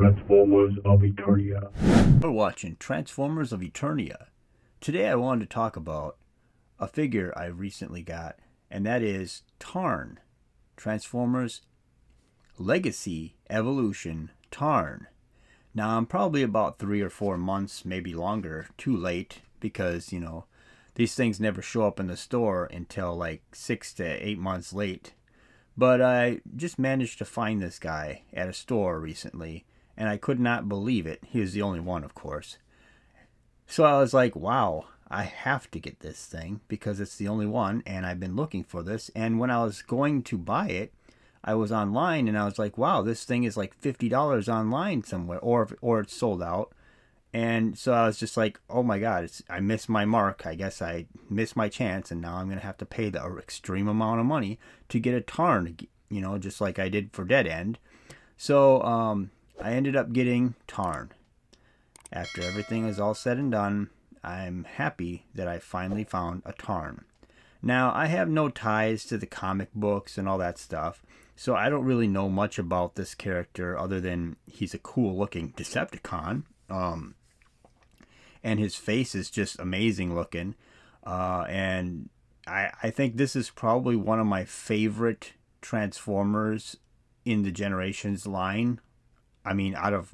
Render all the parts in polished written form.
Transformers of Eternia. We're watching Transformers of Eternia. Today I wanted to talk about a figure I recently got, and that is Tarn. Transformers Legacy Evolution Tarn. Now I'm probably about 3 or 4 months, maybe longer, too late because, these things never show up in the store until like 6 to 8 months late. But I just managed to find this guy at a store recently, and I could not believe it. He was the only one, of course. So I was like, wow, I have to get this thing because it's the only one, and I've been looking for this. And when I was going to buy it, I was online, and I was like, wow, this thing is like $50 online somewhere, or it's sold out. And so I was just like, oh my God, I missed my mark. I guess I missed my chance, and now I'm going to have to pay the extreme amount of money to get a Tarn, just like I did for Dead End. So I ended up getting Tarn. After everything is all said and done, I'm happy that I finally found a Tarn. Now, I have no ties to the comic books and all that stuff, so I don't really know much about this character other than he's a cool-looking Decepticon. And his face is just amazing looking. And I think this is probably one of my favorite Transformers in the Generations line. I mean, out of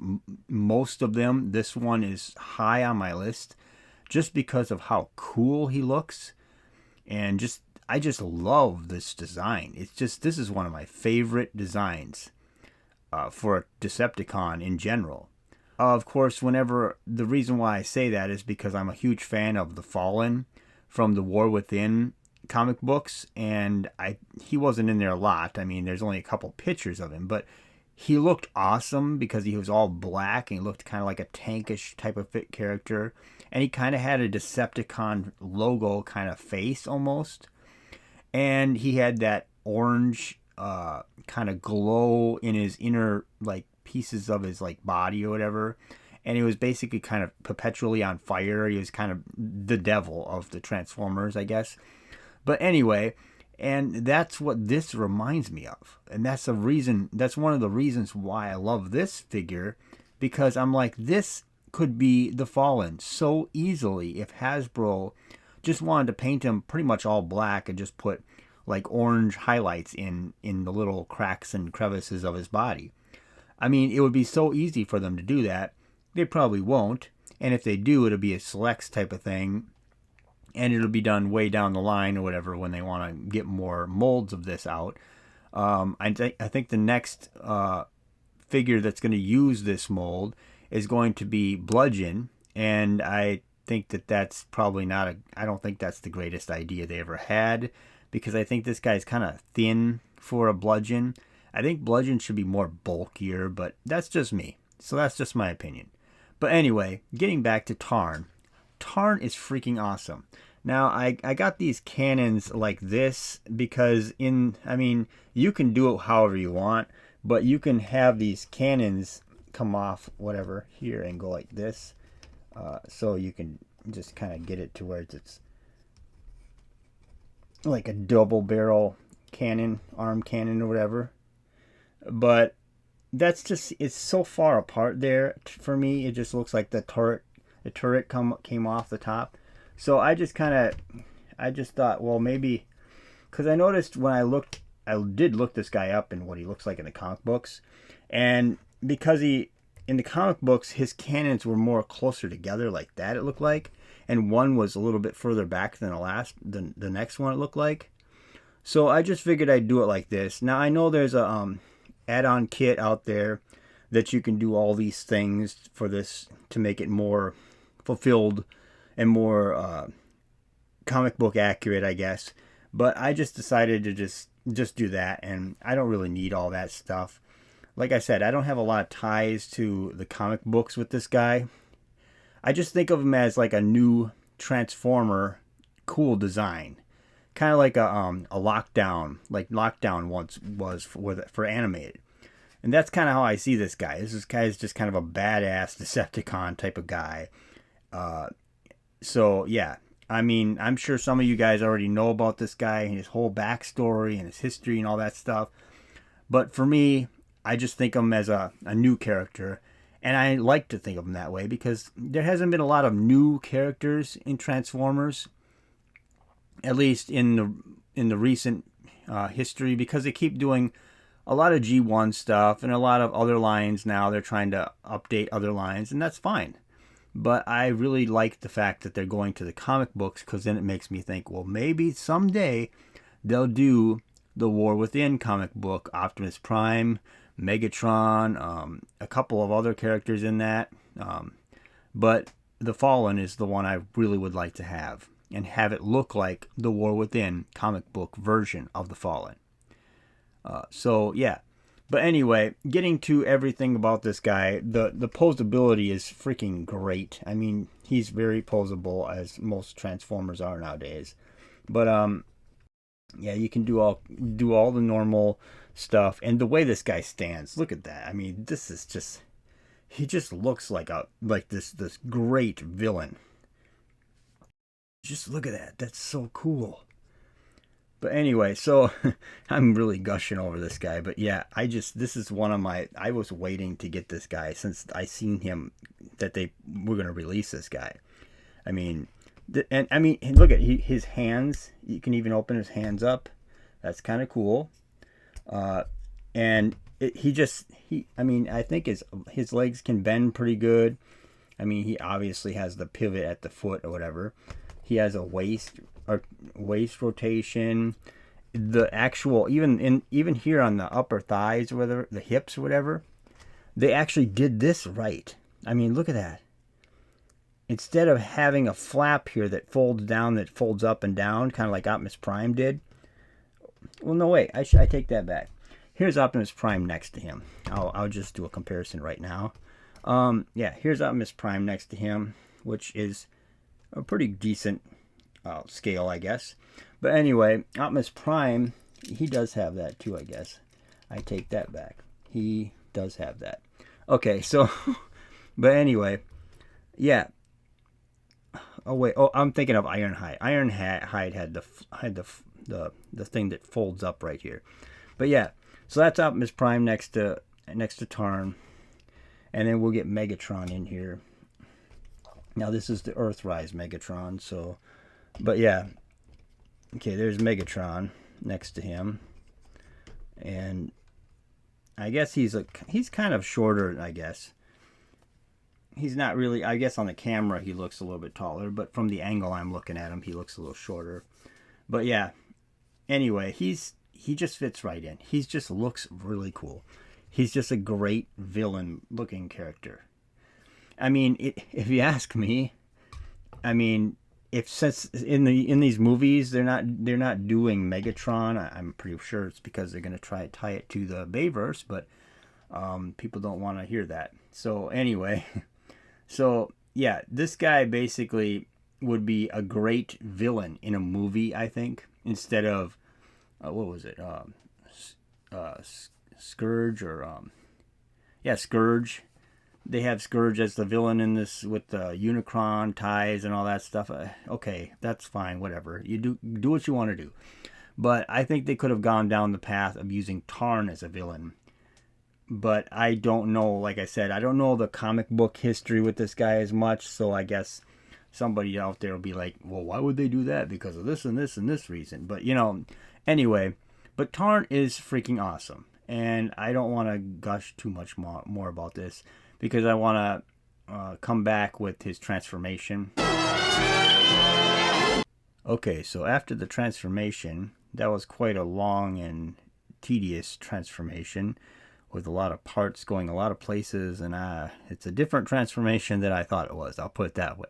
most of them, this one is high on my list just because of how cool he looks. And I just love this design. This is one of my favorite designs for a Decepticon in general. Of course, the reason why I say that is because I'm a huge fan of the Fallen from the War Within comic books, and he wasn't in there a lot. I mean, there's only a couple pictures of him, but he looked awesome because he was all black and he looked kind of like a tankish type of fit character, and he kind of had a Decepticon logo kind of face almost, and he had that orange kind of glow in his inner pieces of his body or whatever, and he was basically kind of perpetually on fire. He was kind of the devil of the Transformers, I guess. But anyway, and that's what this reminds me of, and that's one of the reasons why I love this figure, because I'm like, this could be the Fallen so easily if Hasbro just wanted to paint him pretty much all black and just put orange highlights in the little cracks and crevices of his body. I mean, it would be so easy for them to do that. They probably won't. And if they do, it'll be a selects type of thing. And it'll be done way down the line or whatever when they want to get more molds of this out. I think the next figure that's going to use this mold is going to be Bludgeon. And I think that's probably I don't think that's the greatest idea they ever had. Because I think this guy's kind of thin for a Bludgeon. I think Bludgeon should be more bulkier, but that's just me. So that's just my opinion. But anyway, getting back to Tarn. Tarn is freaking awesome. Now, I got these cannons like this because you can do it however you want, but you can have these cannons come off whatever here and go like this. So you can just kind of get it to where it's like a double barrel cannon, arm cannon or whatever. But it's so far apart there for me. It just looks like the turret came off the top. So I just thought, well, maybe, because I noticed when I did look this guy up and what he looks like in the comic books, and because in the comic books his cannons were more closer together like that, it looked like, and one was a little bit further back than the next one it looked like. So I just figured I'd do it like this. Now I know there's a add-on kit out there that you can do all these things for this to make it more fulfilled and more comic book accurate, I guess. But I just decided to just do that, and I don't really need all that stuff. Like I said, I don't have a lot of ties to the comic books with this guy. I just think of him as like a new Transformer, cool design. Kind of like a Lockdown, like Lockdown once was for animated. And that's kind of how I see this guy. This guy is just kind of a badass Decepticon type of guy. So, yeah. I mean, I'm sure some of you guys already know about this guy and his whole backstory and his history and all that stuff. But for me, I just think of him as a new character. And I like to think of them that way because there hasn't been a lot of new characters in Transformers, at least in the recent history, because they keep doing a lot of G1 stuff and a lot of other lines now. They're trying to update other lines, and that's fine. But I really like the fact that they're going to the comic books, because then it makes me think, well, maybe someday they'll do the War Within comic book, Optimus Prime, Megatron, a couple of other characters in that. But the Fallen is the one I really would like to have, and have it look like the War Within comic book version of the Fallen. So yeah, but anyway, getting to everything about this guy, the posability is freaking great. I mean, he's very posable, as most Transformers are nowadays. But yeah, you can do all the normal stuff, and the way this guy stands, look at that. I mean, this is just, he just looks like this great villain. Just look at that. That's so cool. But anyway, so I'm really gushing over this guy. But yeah, this is one of my, I was waiting to get this guy since I seen him, that they were going to release this guy. I mean, look at his hands. You can even open his hands up. That's kind of cool. And I mean, I think his legs can bend pretty good. I mean, he obviously has the pivot at the foot or whatever. He has a waist rotation. The actual, even here on the upper thighs or whatever, the hips or whatever, they actually did this right. I mean, look at that. Instead of having a flap here that folds down, that folds up and down, kind of like Optimus Prime did. Well, no, wait, I take that back. Here's Optimus Prime next to him. I'll just do a comparison right now. Yeah, here's Optimus Prime next to him, which is a pretty decent scale, I guess. But anyway, Optimus Prime, he does have that too, I guess. I take that back. He does have that. Okay, so, but anyway, yeah. Oh wait, I'm thinking of Ironhide. Ironhide had the thing that folds up right here. But yeah, so that's Optimus Prime next to Tarn, and then we'll get Megatron in here. Now this is the Earthrise Megatron, so, but yeah, okay, there's Megatron next to him, and I guess he's kind of shorter, I guess. He's not really, I guess on the camera he looks a little bit taller, but from the angle I'm looking at him, he looks a little shorter. But yeah, anyway, he just fits right in. He just looks really cool. He's just a great villain looking character. I mean, if you ask me, I mean, since in these movies they're not doing Megatron, I'm pretty sure it's because they're gonna try to tie it to the Bayverse, but people don't want to hear that. So anyway. So, yeah, this guy basically would be a great villain in a movie, I think, instead of, what was it, Scourge or, Scourge. They have Scourge as the villain in this with the Unicron ties and all that stuff. Okay, that's fine, whatever. You do what you want to do. But I think they could have gone down the path of using Tarn as a villain. But I don't know, like I said, I don't know the comic book history with this guy as much, so I guess somebody out there will be like, well, why would they do that? Because of this and this and this reason. But, anyway, but Tarn is freaking awesome. And I don't want to gush too much more about this, because I want to come back with his transformation. Okay, so after the transformation, that was quite a long and tedious transformation, with a lot of parts going a lot of places, and it's a different transformation than I thought it was. I'll put it that way.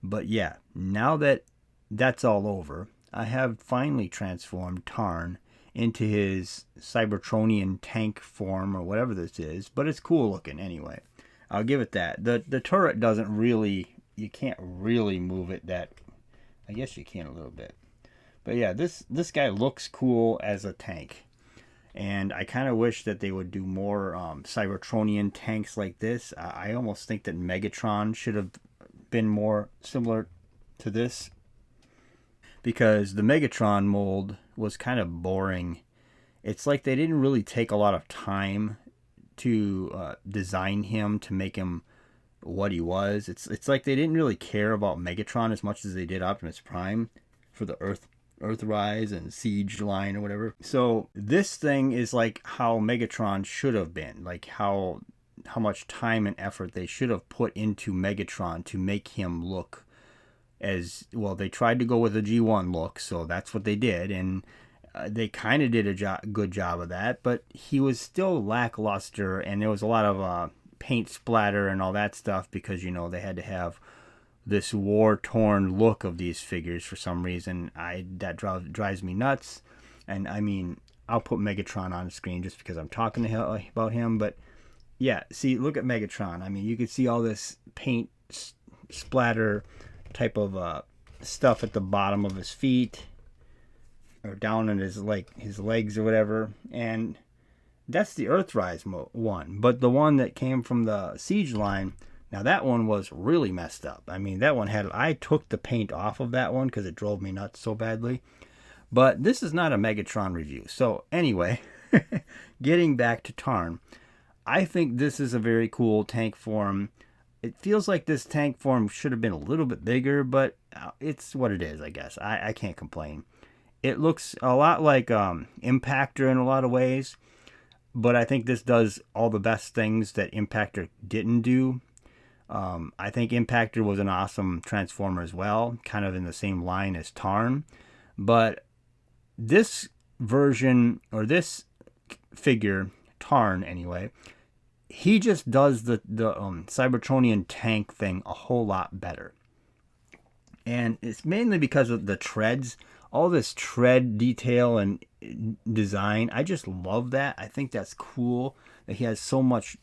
But yeah, now that that's all over, I have finally transformed Tarn into his Cybertronian tank form, or whatever this is. But it's cool looking anyway. I'll give it that. The turret doesn't really, you can't really move it that, I guess you can a little bit. But yeah, this guy looks cool as a tank. And I kind of wish that they would do more Cybertronian tanks like this. I almost think that Megatron should have been more similar to this, because the Megatron mold was kind of boring. It's like they didn't really take a lot of time design him to make him what he was. It's like they didn't really care about Megatron as much as they did Optimus Prime for the Earthrise and Siege line or whatever. So this thing is like how Megatron should have been, like how much time and effort they should have put into Megatron to make him look as well. They tried to go with a G1 look, so that's what they did, and they kind of did a good job of that, but he was still lackluster, and there was a lot of paint splatter and all that stuff because, you know, they had to have this war-torn look of these figures for some reason. That drives me nuts. And I mean, I'll put Megatron on the screen just because I'm talking about him. But yeah, see, look at Megatron. I mean, you can see all this paint splatter type of stuff at the bottom of his feet or down in his legs or whatever. And that's the Earthrise one. But the one that came from the Siege line, now that one was really messed up. I mean, that one I took the paint off of that one because it drove me nuts so badly. But this is not a Megatron review. So anyway, getting back to Tarn, I think this is a very cool tank form. It feels like this tank form should have been a little bit bigger, but it's what it is, I guess. I can't complain. It looks a lot like Impactor in a lot of ways, but I think this does all the best things that Impactor didn't do. I think Impactor was an awesome Transformer as well, kind of in the same line as Tarn. But this version, or this figure, Tarn anyway, he just does the Cybertronian tank thing a whole lot better. And it's mainly because of the treads. All this tread detail and design, I just love that. I think that's cool that he has so much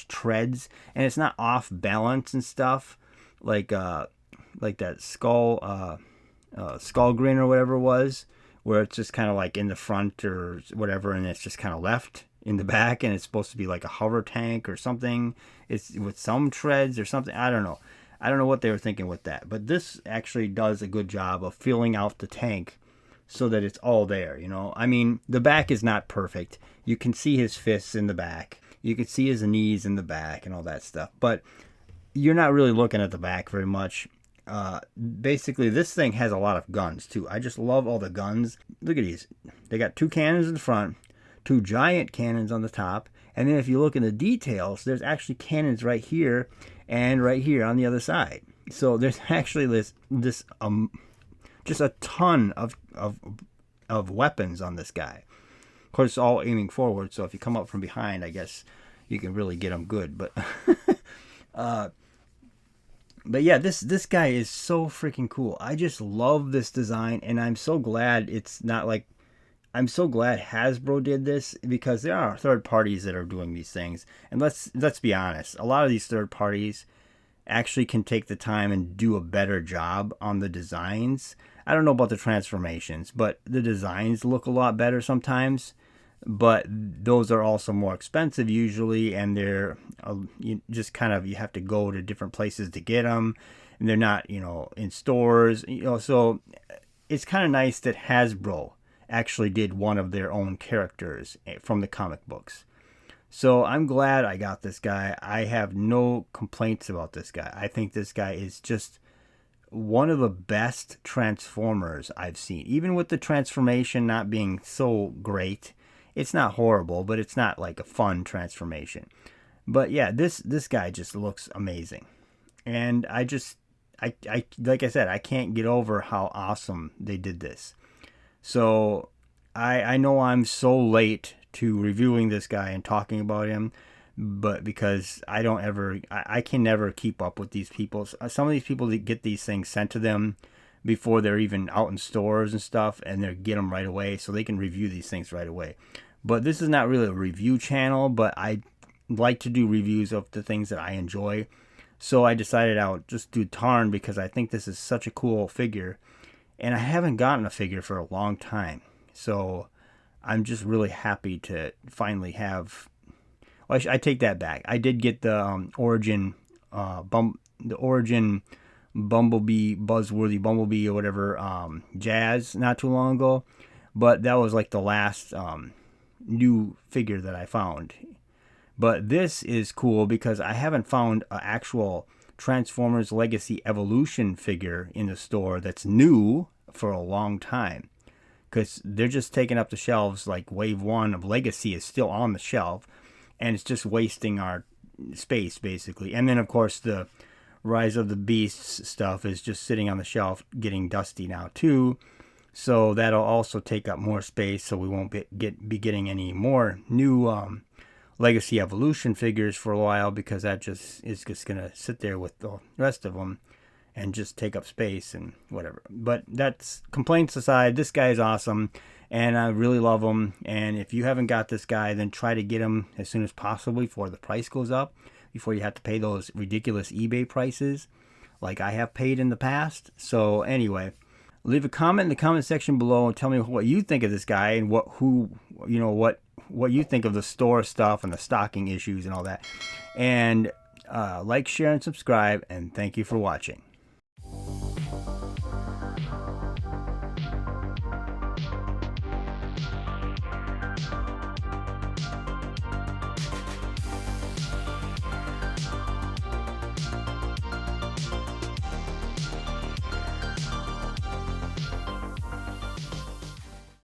treads, and it's not off balance and stuff like that skull grin or whatever it was, where it's just kind of like in the front or whatever, and it's just kind of left in the back, and it's supposed to be like a hover tank or something. It's with some treads or something. I don't know what they were thinking with that, but this actually does a good job of filling out the tank so that it's all there, you know. I mean, the back is not perfect. You can see his fists in the back. You can see his knees in the back and all that stuff, but you're not really looking at the back very much. Basically, this thing has a lot of guns, too. I just love all the guns. Look at these. They got 2 cannons in the front, 2 giant cannons on the top, and then if you look in the details, there's actually cannons right here and right here on the other side. So there's actually this just a ton of weapons on this guy. Of course, all aiming forward, so if you come up from behind, I guess you can really get them good. But but yeah, this guy is so freaking cool. I just love this design, and I'm so glad it's not like, I'm so glad Hasbro did this, because there are third parties that are doing these things. And let's be honest, a lot of these third parties actually can take the time and do a better job on the designs. I don't know about the transformations, but the designs look a lot better sometimes. But those are also more expensive usually, and they're you have to go to different places to get them, and they're not, in stores, so it's kind of nice that Hasbro actually did one of their own characters from the comic books. So I'm glad I got this guy. I have no complaints about this guy. I think this guy is just one of the best Transformers I've seen. Even with the transformation not being so great, it's not horrible, but it's not like a fun transformation. But yeah, this guy just looks amazing. And I like I said, I can't get over how awesome they did this. So I know I'm so late to reviewing this guy and talking about him, but because I can never keep up with these people. Some of these people that get these things sent to them before they're even out in stores and stuff, and they get them right away so they can review these things right away. But this is not really a review channel, but I like to do reviews of the things that I enjoy. So I decided I'll just do Tarn because I think this is such a cool figure, and I haven't gotten a figure for a long time. So I'm just really happy to finally have. Well, I take that back. I did get the Origin Bumblebee, Buzzworthy Bumblebee or whatever, Jazz not too long ago, but that was like the last new figure that I found. But this is cool because I haven't found an actual Transformers Legacy Evolution figure in the store that's new for a long time. Because they're just taking up the shelves. Like Wave 1 of Legacy is still on the shelf, and it's just wasting our space, basically. And then, of course, the Rise of the Beasts stuff is just sitting on the shelf getting dusty now, too. So that'll also take up more space, so we won't be getting any more new Legacy Evolution figures for a while, because that just is just going to sit there with the rest of them and just take up space and whatever. But that's complaints aside, this guy is awesome, and I really love him. And if you haven't got this guy, then try to get him as soon as possible before the price goes up, before you have to pay those ridiculous eBay prices like I have paid in the past. So anyway, leave a comment in the comment section below and tell me what you think of this guy, and what you think of the store stuff and the stocking issues and all that. And like, share, and subscribe, and thank you for watching.